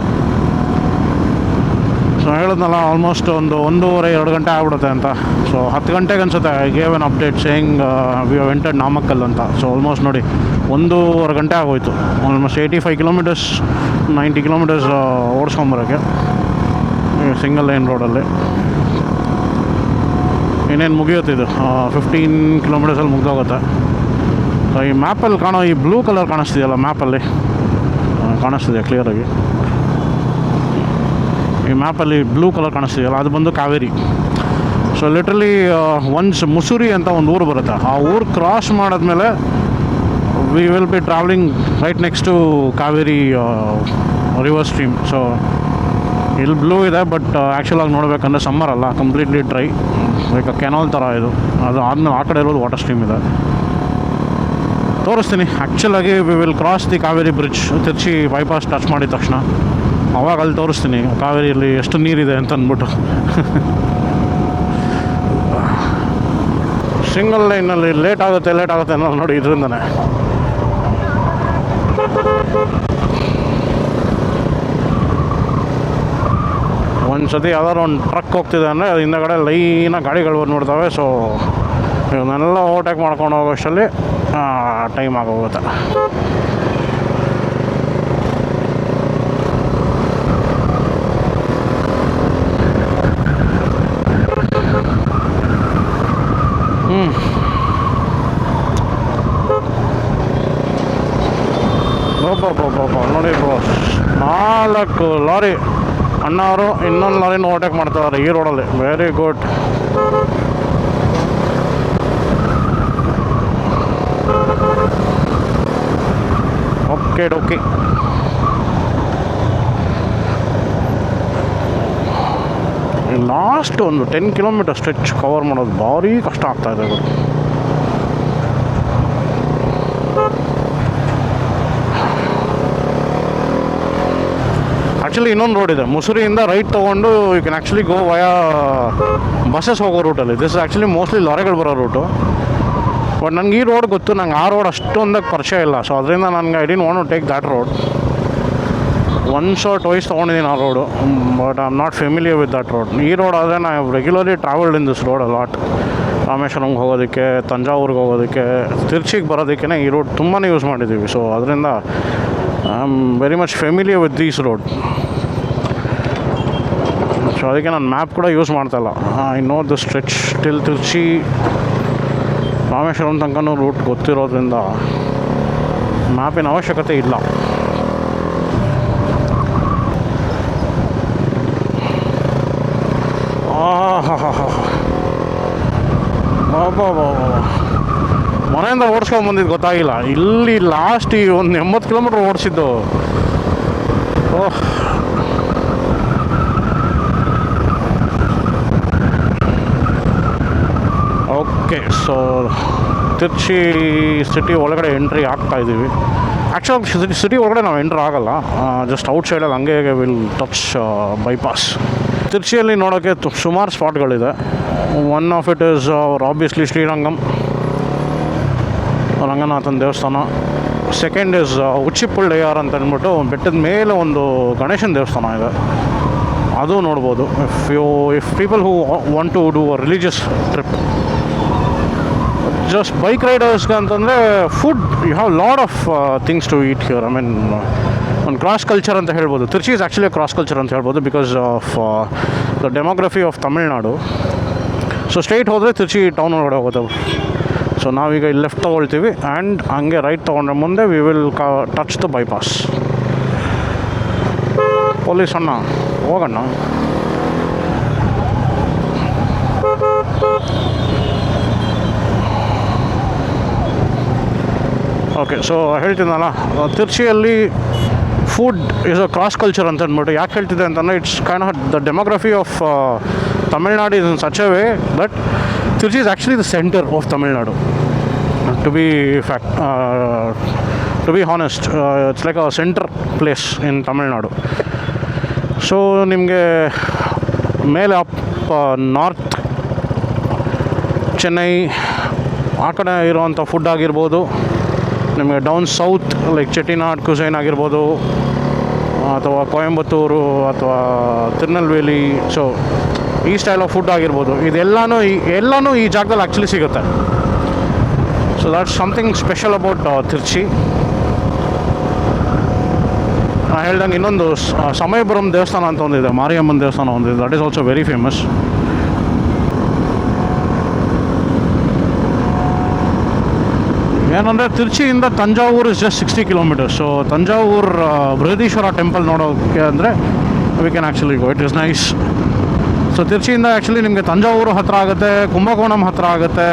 ಸೊ ಹೇಳಿದ್ನಲ್ಲ, ಆಲ್ಮೋಸ್ಟ್ ಒಂದು 1.5-2 ಗಂಟೆ ಆಗ್ಬಿಡುತ್ತೆ ಅಂತ. ಸೊ 10 ಗಂಟೆಗೆ ಅನ್ಸುತ್ತೆ I gave an update saying we have entered Namakkal ಅಂತ. ಸೊ ಆಲ್ಮೋಸ್ಟ್ ನೋಡಿ 1.5 ಗಂಟೆ ಆಗೋಯ್ತು. ಆಲ್ಮೋಸ್ಟ್ 85 ಕಿಲೋಮೀಟರ್ಸ್ 90 ಕಿಲೋಮೀಟರ್ಸ್ ಓಡಿಸ್ಕೊಂಬರೋಕ್ಕೆ ಸಿಂಗಲ್ ಲೈನ್ ರೋಡಲ್ಲಿ. ಇನ್ನೇನು ಮುಗಿಯುತ್ತಿದ್ದು 15 ಕಿಲೋಮೀಟರ್ಸಲ್ಲಿ ಮುಗ್ದೋಗುತ್ತೆ. ಸೊ ಈ ಮ್ಯಾಪಲ್ಲಿ ಕಾಣೋ ಈ ಬ್ಲೂ ಕಲರ್ ಕಾಣಿಸ್ತಿದೆಯಲ್ಲ, ಮ್ಯಾಪಲ್ಲಿ ಕಾಣಿಸ್ತಿದೆ ಕ್ಲಿಯರಾಗಿ. ಈ ಮ್ಯಾಪಲ್ಲಿ ಬ್ಲೂ ಕಲರ್ ಕಾಣಿಸ್ತಿದೆಯಲ್ಲ, ಅದು ಬಂದು Kaveri. So literally once Musiri ಅಂತ ಒಂದು ಊರು ಬರುತ್ತೆ, ಆ ಊರು ಕ್ರಾಸ್ ಮಾಡಿದ್ಮೇಲೆ we will be travelling right next to Kaveri river stream. So ಇಲ್ಲಿ ಬ್ಲೂ ಇದೆ, ಬಟ್ ಆ್ಯಕ್ಚುಲಾಗಿ ನೋಡಬೇಕಂದ್ರೆ ಸಮ್ಮರ್ ಅಲ್ಲ, ಕಂಪ್ಲೀಟ್ಲಿ ಡ್ರೈ, ಲೈಕ್ ಕೆನಾಲ್ ಥರ ಇದು. ಅದು ಆದಮೇಲೆ ಆ ಕಡೆ ಇರೋದು ವಾಟರ್ ಸ್ಟ್ರೀಮ್ ಇದೆ. ತೋರಿಸ್ತೀನಿ. ಆ್ಯಕ್ಚುಲಾಗಿ we will cross the Kaveri bridge. Trichy bypass touch ಮಾಡಿದ ತಕ್ಷಣ ಅವಾಗ ಅಲ್ಲಿ ತೋರಿಸ್ತೀನಿ ಕಾವೇರಿಯಲ್ಲಿ ಎಷ್ಟು ನೀರಿದೆ ಅಂತ ಅಂದ್ಬಿಟ್ಟು. ಸಿಂಗಲ್ ಲೈನಲ್ಲಿ ಲೇಟ್ ಆಗುತ್ತೆ ಅನ್ನೋದು ನೋಡಿ ಇದರಿಂದನೇ. ಒಂದು ಸತಿ ಯಾವ್ದಾದ್ರು ಒಂದು ಟ್ರಕ್ ಹೋಗ್ತಿದೆ ಅಂದರೆ ಅದು ಹಿಂದಗಡೆ ಲೈನಾಗಿ ಗಾಡಿಗಳು ಬಂದುಬಿಡ್ತವೆ. ಸೊ ಇವನ್ನೆಲ್ಲ ಓವರ್ಟೇಕ್ ಮಾಡ್ಕೊಂಡು ಹೋಗೋಷ್ಟರಲ್ಲಿ ಟೈಮ್ ಆಗೋಗುತ್ತೆ. ನೋಡಿ ಬ್ರೋ, 4 ಲಾರಿ ಅಣ್ಣವರು ಇನ್ನೊಂದು ಲಾರಿನ ಓವರ್ಟೇಕ್ ಮಾಡ್ತಿದ್ದಾರೆ ಈ ರೋಡಲ್ಲಿ. Very good. ಓಕೆ. ಲಾಸ್ಟ್ ಒಂದು 10 ಕಿಲೋಮೀಟರ್ ಸ್ಟ್ರೆಚ್ ಕವರ್ ಮಾಡೋದು ಭಾರಿ ಕಷ್ಟ ಆಗ್ತಾಯಿದೆ. ಆ್ಯಕ್ಚುಲಿ ಇನ್ನೊಂದು ರೋಡ್ ಇದೆ, ಮುಸುರಿಯಿಂದ ರೈಟ್ ತೊಗೊಂಡು you can actually go via buses ಹೋಗೋ ರೂಟಲ್ಲಿ. ದಿಸ್ ಆ್ಯಕ್ಚುಲಿ ಮೋಸ್ಟ್ಲಿ ಲಾರಿಗಳು ಬರೋ ರೂಟು. ಬಟ್ ನನಗೆ ಈ ರೋಡ್ ಗೊತ್ತು, ನಂಗೆ ಆ ರೋಡ್ ಅಷ್ಟೊಂದಾಗಿ ಪರಿಚಯ ಇಲ್ಲ. ಸೊ ಅದರಿಂದ ನನಗೆ I didn't want to take that road. Once or twice ತೊಗೊಂಡಿದ್ದೀನಿ ಆ road, but I am not familiar with that road. ಈ ರೋಡ್ ಆದರೆ ನಾನು regularly travelled in this road a lot. ರಾಮೇಶ್ವರಂಗೆ ಹೋಗೋದಕ್ಕೆ, ತಂಜಾವೂರಿಗೆ ಹೋಗೋದಕ್ಕೆ, ತಿರ್ಚಿಗೆ ಬರೋದಕ್ಕೆ ಈ ರೋಡ್ ತುಂಬಾ ಯೂಸ್ ಮಾಡಿದ್ದೀವಿ. ಸೊ ಅದರಿಂದ I am very much familiar with these road. So ಅದಕ್ಕೆ ನಾನು ಮ್ಯಾಪ್ ಕೂಡ ಯೂಸ್ ಮಾಡ್ತಾಯಿಲ್ಲ. I know the stretch till Trichy Rameswaram ತನಕನೂ ರೂಟ್ ಗೊತ್ತಿರೋದ್ರಿಂದ ಮ್ಯಾಪಿನ ಅವಶ್ಯಕತೆ ಇಲ್ಲ. ಮನೆಯಿಂದ ಓಡಿಸ್ಕೊಂಬಂದಿದ್ದು ಗೊತ್ತಾಗಿಲ್ಲ. ಇಲ್ಲಿ ಲಾಸ್ಟ್ ಈ ಒಂದು 80 ಕಿಲೋಮೀಟ್ರ್ ಓಡಿಸಿದ್ದು. ಓಹ್, ಓಕೆ. ಸೊ ತಿರ್ಚಿ ಸಿಟಿ ಒಳಗಡೆ ಎಂಟ್ರಿ ಆಗ್ತಾಯಿದ್ದೀವಿ. ಆ್ಯಕ್ಚುಲಿ ಸಿಟಿ ಒಳಗಡೆ ನಾವು ಎಂಟ್ರ್ ಆಗೋಲ್ಲ, ಜಸ್ಟ್ ಔಟ್ಸೈಡಲ್ಲಿ ಹಂಗೆ ವಿಲ್ ಟಚ್ ಬೈಪಾಸ್. ತಿರ್ಚಿಯಲ್ಲಿ ನೋಡೋಕ್ಕೆ ಸುಮಾರು ಸ್ಪಾಟ್ಗಳಿದೆ. One of it is obviously Srirangam, ರಂಗನಾಥನ ದೇವಸ್ಥಾನ, ಸೆಕೆಂಡ್ ಇಸ್ ಉಚ್ಚಿಪ್ಪಳ್ಳಿಯಾರ್ ಅಂತ ಅಂದ್ಬಿಟ್ಟು ಬೆಟ್ಟದ ಮೇಲೆ ಒಂದು ಗಣೇಶನ ದೇವಸ್ಥಾನ ಇದೆ, ಅದು ನೋಡ್ಬೋದು if people who want to do a religious trip. Just bike ರೈಡರ್ಸ್ಗೆ ಅಂತಂದರೆ food you have lot of things to eat here. I mean ಒಂದು ಕ್ರಾಸ್ ಕಲ್ಚರ್ ಅಂತ ಹೇಳ್ಬೋದು. ತಿರ್ಚಿ ಇಸ್ ಆ್ಯಕ್ಚುಲಿ ಕ್ರಾಸ್ ಕಲ್ಚರ್ ಅಂತ ಹೇಳ್ಬೋದು because of the demography of Tamil Nadu. So straight ಹೋದರೆ ತಿರ್ಚಿ town ಒಳಗಡೆ ಹೋಗುತ್ತೆ. So ನಾವೀಗ ಇಲ್ಲಿ ಲೆಫ್ಟ್ ತೊಗೊಳ್ತೀವಿ ಆ್ಯಂಡ್ ಹಂಗೆ ರೈಟ್ ತೊಗೊಂಡ್ರೆ ಮುಂದೆ we will touch the bypass. Police ಅಣ್ಣ ಹೋಗೋಣ. ಓಕೆ, ಸೊ ಹೇಳ್ತೀನಲ್ಲ, ತಿರ್ಚಿಯಲ್ಲಿ food is a cross culture ಅಂತ ಅಂದ್ಬಿಟ್ಟು ಯಾಕೆ ಹೇಳ್ತಿದ್ದೆ ಅಂತಂದರೆ it's kind of the demography of Tamil Nadu is in such a way that Trichy is actually the centre of Tamil Nadu. To be honest, it's like a centre place in Tamil Nadu. So ನಿಮಗೆ ಮೇಲೆ up north Chennai ಆ ಕಡೆ ಇರೋವಂಥ ಫುಡ್ ಆಗಿರ್ಬೋದು, ನಿಮಗೆ down south like Chettinad cuisine ಆಗಿರ್ಬೋದು, ಅಥವಾ ಕೊಯಂಬತ್ತೂರು ಅಥವಾ ತಿರುನಲ್ವೇಲಿ, ಸೊ ಈ ಸ್ಟೈಲ್ ಆಫ್ ಫುಡ್ ಆಗಿರ್ಬೋದು, ಎಲ್ಲನೂ ಈ ಜಾಗದಲ್ಲಿ ಆ್ಯಕ್ಚುಲಿ ಸಿಗುತ್ತೆ. So that's something special about Trichy. ನಾನು ಹೇಳ್ದಂಗೆ ಇನ್ನೊಂದು ಸಮಯಪುರಂ ದೇವಸ್ಥಾನ ಅಂತ ಒಂದಿದೆ, ಮಾರಿಯಮ್ಮನ ದೇವಸ್ಥಾನ ಒಂದಿದೆ, that is also very famous. ಏನಂದರೆ ತಿರ್ಚಿಯಿಂದ Thanjavur is just 60 kilometers. So Thanjavur Brihadeeswara temple ನೋಡೋಕ್ಕೆ ಅಂದರೆ we can actually go, it is nice. So ತಿರ್ಚಿಯಿಂದ ಆ್ಯಕ್ಚುಲಿ ನಿಮಗೆ ತಂಜಾವೂರು ಹತ್ತಿರ ಆಗುತ್ತೆ, ಕುಂಭಕೋಣಂ ಹತ್ತಿರ ಆಗುತ್ತೆ.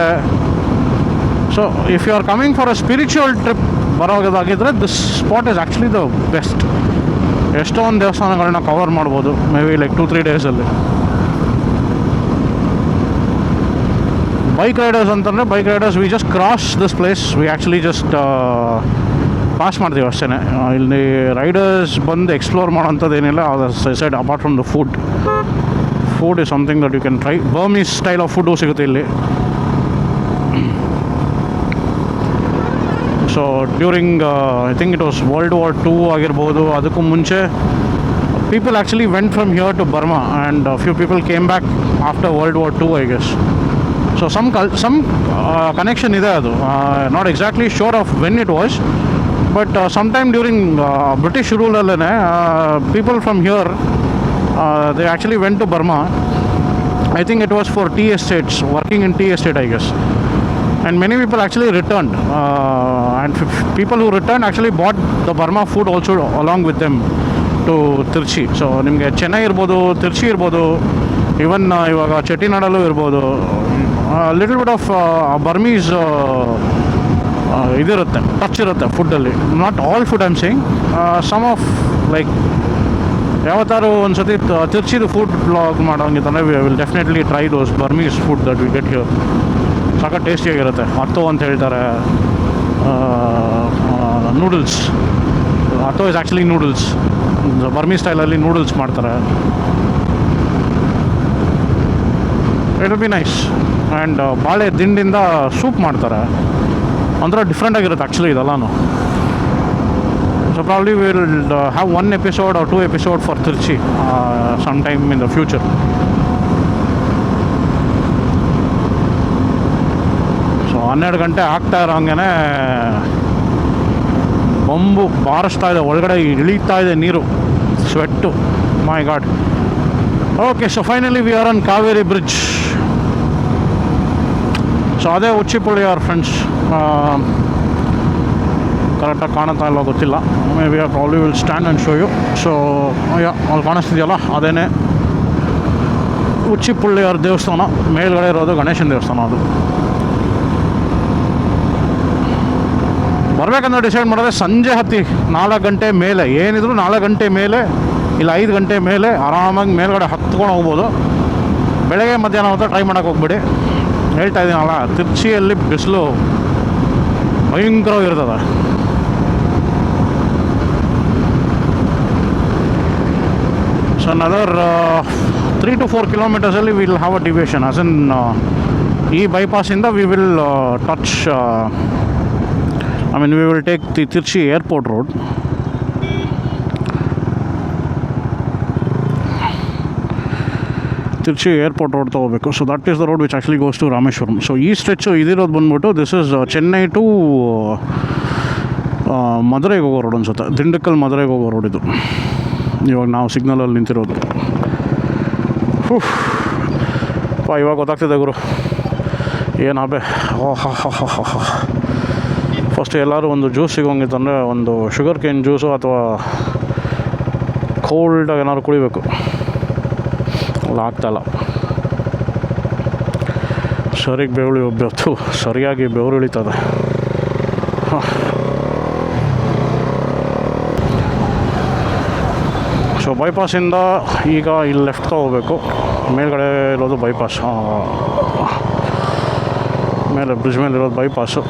So if you are coming for a spiritual trip ಬರೋದಾಗಿದ್ದರೆ this spot is actually the best. ಎಷ್ಟೊಂದು ದೇವಸ್ಥಾನಗಳನ್ನ ಕವರ್ ಮಾಡ್ಬೋದು ಮೇ ಬಿ ಲೈಕ್ 2-3 ಡೇಸಲ್ಲಿ. ಬೈಕ್ ರೈಡರ್ಸ್ ಅಂತಂದರೆ bike riders we just cross this place, we actually just pass ಮಾಡ್ತೀವಿ ಅಷ್ಟೇ. ಇಲ್ಲಿ riders ಬಂದು ಎಕ್ಸ್ಪ್ಲೋರ್ ಮಾಡೋಂಥದ್ದು ಏನಿಲ್ಲ. Side apart from the food is something that you can try. Burmese style of food ಸಿಗುತ್ತೆ ಇಲ್ಲಿ. So during I think it was World War II ಆಗಿರ್ಬೋದು, ಅದಕ್ಕೂ ಮುಂಚೆ people actually went from here to Burma and few people came back after World War II I guess. So some connection ಇದೆ ಅದು. Not exactly sure of when it was, but sometime during British ರೂಲಲ್ಲೇ people from here they actually went to Burma. I think it was for tea estates, working in tea estate I guess. And many people actually returned, and people who returned actually bought the Burma food also along with them to Tirchi. So ನಿಮಗೆ ಚೆನ್ನೈ ಇರ್ಬೋದು, ತಿರ್ಚಿ ಇರ್ಬೋದು, even ಇವಾಗ ಚೆಟ್ಟಿನಾಡಲ್ಲೂ ಇರ್ಬೋದು, little bit of Burmese ಇದಿರುತ್ತೆ, touch ಇರುತ್ತೆ ಫುಡ್ಡಲ್ಲಿ. Not all food I am saying, some of like ಯಾವತ್ತಾರು ಒಂದು ಸತಿ ತಿರ್ಚಿದು ಫುಡ್ ಬ್ಲಾಗ್ ಮಾಡೋಂಗಿತ್ತಂದರೆ we will definitely try those Burmese food that we get here. ಸಾಕಷ್ಟು ಟೇಸ್ಟಿಯಾಗಿರುತ್ತೆ. ಅತ್ತೋ ಅಂತ ಹೇಳ್ತಾರೆ, noodles. Atho is actually noodles, Burmese ಸ್ಟೈಲಲ್ಲಿ ನೂಡಲ್ಸ್ ಮಾಡ್ತಾರೆ. It will be nice. And ಬಾಳೆ ದಿಂಡಿಂದ ಸೂಪ್ ಮಾಡ್ತಾರೆ, ಒಂಥರ ಡಿಫ್ರೆಂಟಾಗಿರುತ್ತೆ ಆ್ಯಕ್ಚುಲಿ ಇದೆಲ್ಲನೂ. So probably will have 1 episode or 2 episode for Trichy some time in the future. So 12 ಗಂಟೆ ಆಗ್ತಾ ಇರೋಂಗೆ ಬೊಂಬು ಬಾರಿಸ್ತಾ ಇದೆ, ಒಳಗಡೆ ಇಳೀತಾ ಇದೆ ನೀರು, sweat, my god. Okay, so finally we are on Kaveri bridge. So ಅದೇ ಉಚ್ಚಿಪ್ಪಳ್ಳಿಯಾರ್ ಫ್ರೆಂಡ್ಸ್. ಕರೆಕ್ಟಾಗಿ ಕಾಣುತ್ತಾ ಇಲ್ಲ ಗೊತ್ತಿಲ್ಲ, maybe probably will stand and show you. So ಅಲ್ಲಿ ಕಾಣಿಸ್ತಿದೆಯಲ್ಲ ಅದೇನೇ ಉಚ್ಚಿಪ್ಪಳ್ಳಿಯಾರ್ ದೇವಸ್ಥಾನ. ಮೇಲ್ಗಡೆ ಇರೋದು ಗಣೇಶನ ದೇವಸ್ಥಾನ. ಅದು ಬರಬೇಕಂದ್ರೆ ಡಿಸೈಡ್ ಮಾಡಿದ್ರೆ ಸಂಜೆ ಹತ್ತಿ 4 ಗಂಟೆ ಮೇಲೆ, ಏನಿದ್ರು 4 ಗಂಟೆ ಮೇಲೆ ಇಲ್ಲ 5 ಗಂಟೆ ಮೇಲೆ ಆರಾಮಾಗಿ ಮೇಲ್ಗಡೆ ಹತ್ಕೊಂಡು ಹೋಗ್ಬೋದು. ಬೆಳಗ್ಗೆ ಮಧ್ಯಾಹ್ನ ಹೊತ್ತು ಟ್ರೈ ಮಾಡೋಕ್ಕೆ ಹೋಗ್ಬಿಡಿ. ಹೇಳ್ತಾ ಇದ್ದೀನಲ್ಲ, ತಿರ್ಚಿಯಲ್ಲಿ ಬಿಸಿಲು ಭಯಂಕರವಾಗಿರ್ತದೆ. So another 3 to 4 kilometers will have a deviation. As in ಈ ಬೈಪಾಸಿಂದ we will touch I mean, we will take the Tirchi Airport Road. Tirchi Airport Road ತಗೋಬೇಕು. So that is the road which actually goes to Rameswaram. So ಈ stretch ಇದಿರೋದು ಬಂದ್ಬಿಟ್ಟು this is Chennai to ಮದುರೈಗೆ ಹೋಗೋ road ಅನ್ಸುತ್ತೆ. ದಿಂಡಕಲ್ ಮದುರೈಗೆ ಹೋಗೋ ರೋಡ್ ಇದು. ಇವಾಗ ನಾವು ಸಿಗ್ನಲಲ್ಲಿ ನಿಂತಿರೋದು. ಇವಾಗ ಗೊತ್ತಾಗ್ತಿದೆ ಗುರು ಏನಾಬೆ. ಫಸ್ಟ್ ಎಲ್ಲರೂ ಒಂದು ಜ್ಯೂಸ್ ಸಿಗೋಂಗಿತ್ತಂದರೆ ಒಂದು ಶುಗರ್ ಕೇನ್ ಜ್ಯೂಸು ಅಥವಾ ಕೋಲ್ಡಾಗಿ ಏನಾದ್ರು ಕುಡಿಬೇಕು. ಅಲ್ಲ ಆಗ್ತಾಯಿಲ್ಲ. ಸರಿಗೆ ಬೆವಳಿ ಒಬ್ಬತ್ತು ಸರಿಯಾಗಿ ಬೆವರು ಇಳಿತದೆ. ಸೊ ಬೈಪಾಸಿಂದ ಈಗ ಇಲ್ಲಿ ಲೆಫ್ಟ್ ತೊಗೋಬೇಕು. ಮೇಲ್ಗಡೆ ಇರೋದು ಬೈಪಾಸ್, ಮೇಲೆ ಬ್ರಿಡ್ಜ್ ಮೇಲೆ ಇರೋದು bypass.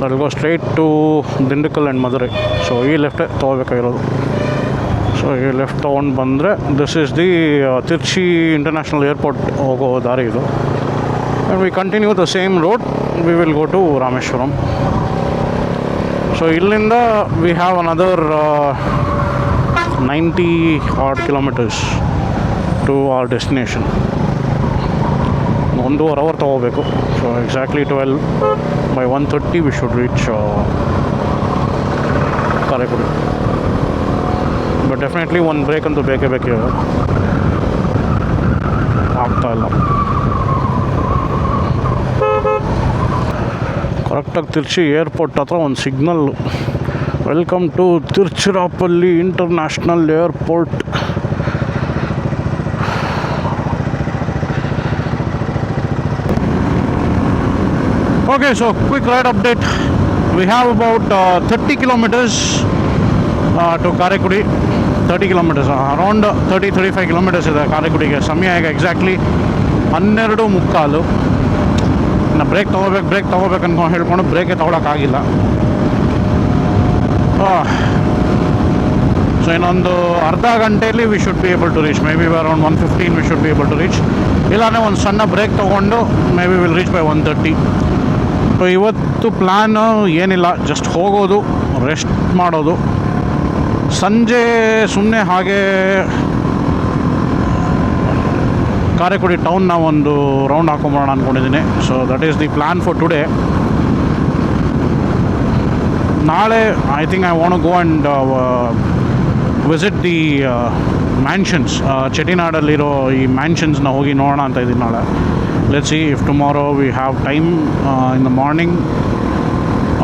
That go straight to Dindigul and Madurai. So ಈ ಲೆಫ್ಟೇ ತೊಗೋಬೇಕಾಗಿರೋದು. ಸೊ ಈ ಲೆಫ್ಟ್ ತೊಗೊಂಡು ಬಂದರೆ this is the Trichy international airport ಹೋಗೋ ದಾರಿ ಇದು. And we continue the same road, we will go to Rameswaram. So ಇಲ್ಲಿಂದ we have another 90 odd kilometers to our destination. 1.5 hour ತೊಗೋಬೇಕು. So exactly 12 by 1:30 we should reach Karaikudi. But definitely ಒಂದು break ಅಂತೂ ಬೇಕೇ ಬೇಕೇ ಆಗ್ತಾಯಿಲ್ಲ. ಕರೆಕ್ಟಾಗಿ ತಿರ್ಚಿ ಏರ್ಪೋರ್ಟ್ ಹತ್ರ ಒಂದು signal, welcome to Tiruchirappalli international airport. Okay, so quick ride update. We have about 30 kilometers to Karaikudi. 30 kilometers, around 30-35 kilometers ಇದೆ ಕಾರೈಕುಡಿಗೆ. ಸಮಯ ಈಗ ಎಕ್ಸಾಕ್ಟ್ಲಿ 12:45. ಇನ್ನು ಬ್ರೇಕ್ ತೊಗೋಬೇಕು ಅನ್ಕೊಂಡು ಹೇಳ್ಕೊಂಡು ಬ್ರೇಕೇ ತೊಗೊಳಕ್ಕಾಗಿಲ್ಲ. ಸೊ ಇನ್ನೊಂದು ಅರ್ಧ ಗಂಟೆಯಲ್ಲಿ we should be able to reach. Maybe around 1:15 we should be able to reach. ಇಲ್ಲಾಂದರೆ ಒಂದು ಸಣ್ಣ ಬ್ರೇಕ್ ತೊಗೊಂಡು maybe will reach by 1:30. So ಇವತ್ತು ಪ್ಲ್ಯಾನು ಏನಿಲ್ಲ, ಜಸ್ಟ್ ಹೋಗೋದು, ರೆಸ್ಟ್ ಮಾಡೋದು. ಸಂಜೆ ಸುಮ್ಮನೆ ಹಾಗೆ ಕಾರೈಕುಡಿ ಟೌನ್ನ ಒಂದು ರೌಂಡ್ ಹಾಕೊಂಬರೋಣ ಅಂದ್ಕೊಂಡಿದ್ದೀನಿ. So that is the plan for today. ನಾಳೆ I think I want to go and visit the mansions. ಚೆಟಿನಾಡಲ್ಲಿರೋ ಈ ಮ್ಯಾನ್ಷನ್ಸ್ನ ಹೋಗಿ ನೋಡೋಣ ಅಂತ ಇದ್ದೀನಿ ನಾಳೆ. Let's see if tomorrow we have time in the morning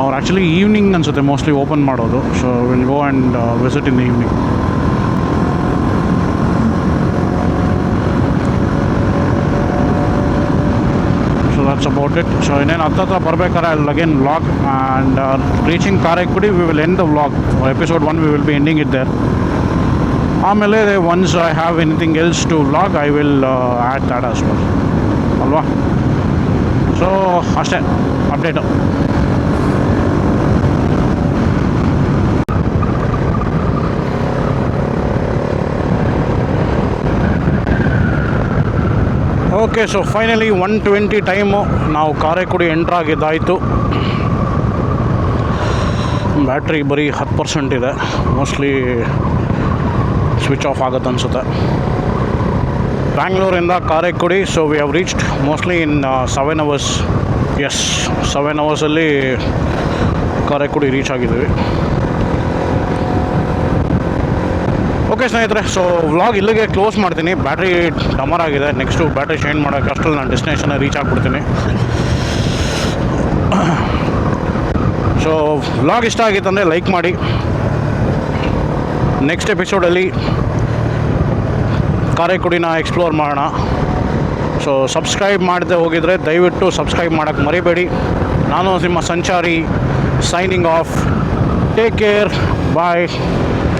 ಅವ್ರು ಆ್ಯಕ್ಚುಲಿ ಈವ್ನಿಂಗ್ ಅನಿಸುತ್ತೆ ಮೋಸ್ಟ್ಲಿ ಓಪನ್ ಮಾಡೋದು. So will go and visit in the evening. So that's about it. So ಇನ್ನೇನು ಹತ್ತತ್ರ ಬರ್ಬೇಕಾದ್ರೆ ಅಲ್ಲಿ again vlog and reaching Karaikudi we will end the vlog. Episode 1 we will be ending it there. ಆಮೇಲೆ once I have anything else to vlog I will add that as well ಅಲ್ವಾ. So ಅಷ್ಟೇ update. Okay, so finally 1:20 time ನಾವು Karaikudi ಎಂಟ್ರಾಗಿದ್ದಾಯಿತು. Battery ಬರೀ 10% ಇದೆ, mostly switch off ಆಗುತ್ತೆ ಅನಿಸುತ್ತೆ. ಬ್ಯಾಂಗ್ಳೂರಿಂದ Karaikudi, so we have reached mostly in 7 hours. Yes, 7 hours Karaikudi reach ಆಗಿದ್ದೀವಿ. Okay ಸ್ನೇಹಿತರೆ, ಸೊ ವ್ಲಾಗ್ ಇಲ್ಲಿಗೆ ಕ್ಲೋಸ್ ಮಾಡ್ತೀನಿ. ಬ್ಯಾಟ್ರಿ ಡಮರ್ ಆಗಿದೆ. ನೆಕ್ಸ್ಟು ಬ್ಯಾಟ್ರಿ ಚೇಂಜ್ ಮಾಡೋಕ್ಕೆ ಅಷ್ಟರಲ್ಲಿ ನಾನು ಡೆಸ್ಟಿನೇಷನ್ ರೀಚ್ ಆಗಿಬಿಡ್ತೀನಿ. ಸೊ ವ್ಲಾಗ್ ಇಷ್ಟ ಆಗಿತ್ತಂದರೆ ಲೈಕ್ ಮಾಡಿ. ನೆಕ್ಸ್ಟ್ ಎಪಿಸೋಡಲ್ಲಿ ಕಾರೈಕುಡಿನ ಎಕ್ಸ್ಪ್ಲೋರ್ ಮಾಡೋಣ. ಸೊ ಸಬ್ಸ್ಕ್ರೈಬ್ ಮಾಡದೆ ಹೋಗಿದರೆ ದಯವಿಟ್ಟು ಸಬ್ಸ್ಕ್ರೈಬ್ ಮಾಡೋಕ್ಕೆ ಮರಿಬೇಡಿ. ನಾನು ನಿಮ್ಮ ಸಂಚಾರಿ, ಸೈನಿಂಗ್ ಆಫ್. ಟೇಕ್ ಕೇರ್, ಬಾಯ್.